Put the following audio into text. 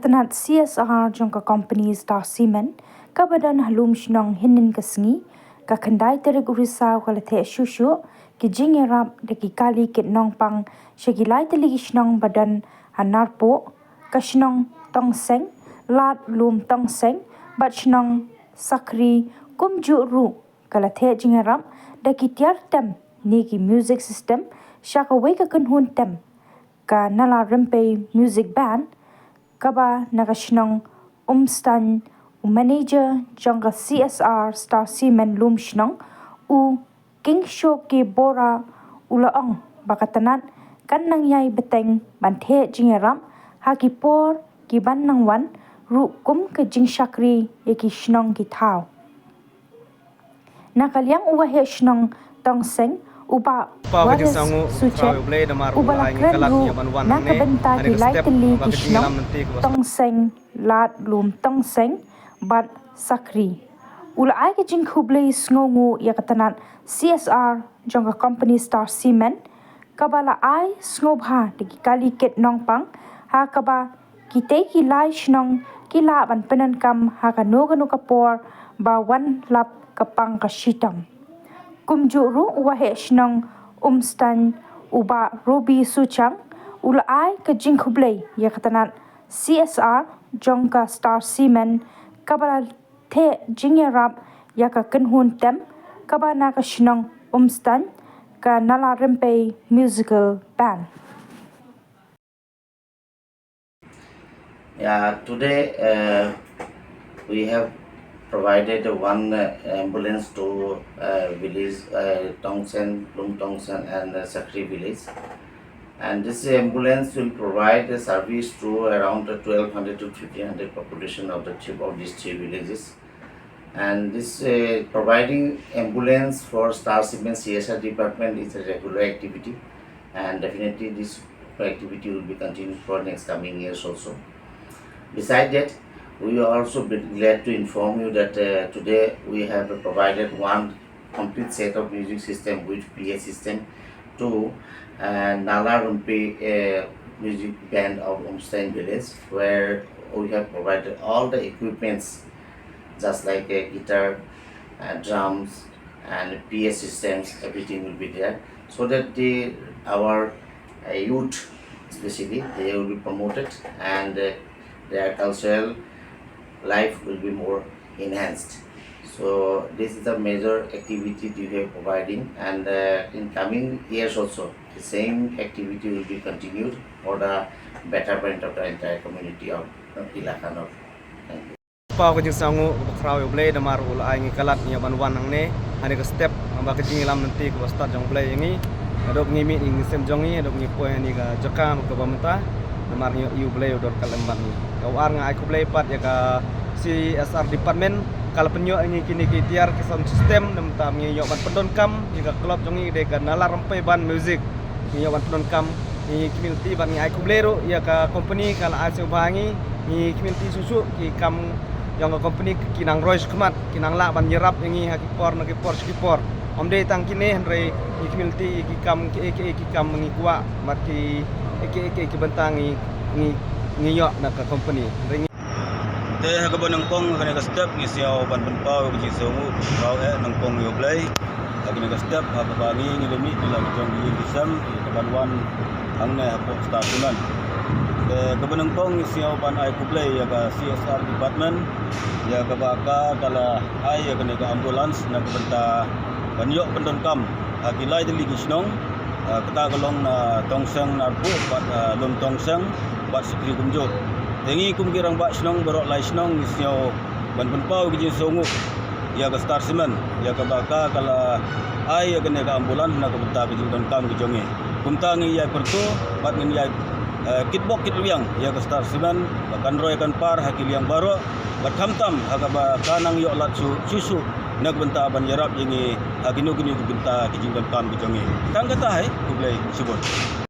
katanat CSR jongka company Star Cement kabadan halum shnong hinin kasngi ka kandai terik urisa kala Theh shushu ki jingiarap daki kali kit nongpang shagilai teligi shnong badan hanarpo ka shnong tongseng lat lum tongseng bat shnong sakri kumju ru kala Theh jingiarap daki tiar tem ni ki music system shakawai ka kunhun tem ka Nalarympei Music Band kaba nakashnong Umstain manager jongka CSR-Star Cement lum shnong u king show ki bora ulaong bakatanat kan nang yai beteng ban Theh jingiarap haki por ki ban nang wan ru kum ke jing shakri eki shnong ki thao nakaliang uwa he shnong tongseng uba waris suchen uba lakren ru nakabenta ki lai teli ki shnong tongseng lat lum tongseng bat sakri ula ai ki jing khublei sngongu yakatanat CSR jongka company Star Cement kabala ai snobha diki kali ket nongpang ha kaba kitei ki lai shnong ki la ban penan kam ha ka no kapor ba wan lap kapang ka shitam kumjuru wahe shnong Umstain uba robi suchang ula ai ka jing khublei yakatanat CSR jongka Star Cement kabala Theh jingiarap yaka kenhun tem kabana ka shnong Umstain ka Nalarympei Music Band. Yeah, today we have provided one ambulance to village Tongsen, Lum Tongsen and Sakri village. And this ambulance will provide a service to around 1200 to 1500 population of these three villages. And this providing ambulance for Star Cement CSR department is a regular activity, and definitely this activity will be continued for next coming years also. Besides that, we are also glad to inform you that today we have provided one complete set of music system with PA system to Nalarympei Music Band Umstain village, where we have provided all the equipments just like a guitar, drums and PA systems. Everything will be there so that our youth especially they will be promoted and their cultural life will be more enhanced. So this is a major activity we are providing, and in coming years also the same activity will be continued for the betterment of the entire community of iaka. Thank you. Pa ko jing sangu bakraw yo blay damar ul ai ngi kalat nya ban nang ne hani ka step amba ka jing lam nanti ko start jong blay ngi adok ngi mi ngi sem jong ngi adok ngi poe ni ka jaka ko bamta damar yo yu blay dor kalemban ni ka war nga ai ko blay pat ya ka CSR department kala penyo ngi kini ki tiar ke sound system nam ta ngi yo ban pendon kam ni ka club jong ngi de ka Nalarympei Band Music ngi yo ban pendon kam ngi community ban ngi ai ko blay ro ya ka company kala ai se bangi ngi community susu ki kam yang company kinang rois kemat kinang la ban nyerap yangi hakipor skipor omde tang kini henry community kikam kikam ngi kuwa mati ki bentangi ngi yok na ka company Theh ka ba nongpang ka step ngi siaw ban pau ki songu raw nongpang yo play lagi ka step ha ba ngi lemi la jong di disam ka ban wan ang na hapo Star Cement kebenang pong siaw ban ai kublai ya ka CSR department ya ka baka kala ai ya kene ka ambulans na kebenta banyo pendon kam agilai dili gisnong kata golong na tongseng narpu bat lum tongseng bat sikri kumjo tengi kumkirang bat snong borok lai snong siaw ban penpau gi songu ya ka Star Cement ya ka baka kala ai ya kene ka ambulans na kebenta gi don kam gi jonge kumta ngi ya pertu bat ngi ya kitbok kitliang ya ka Star Cement bahkan roy kan par hakil yang baru bathamtam hagaba kanang yo lat susu nagbenta ban yarap yengi haginu gini benta kijing ban kam gijongi tangga tai kublai subon.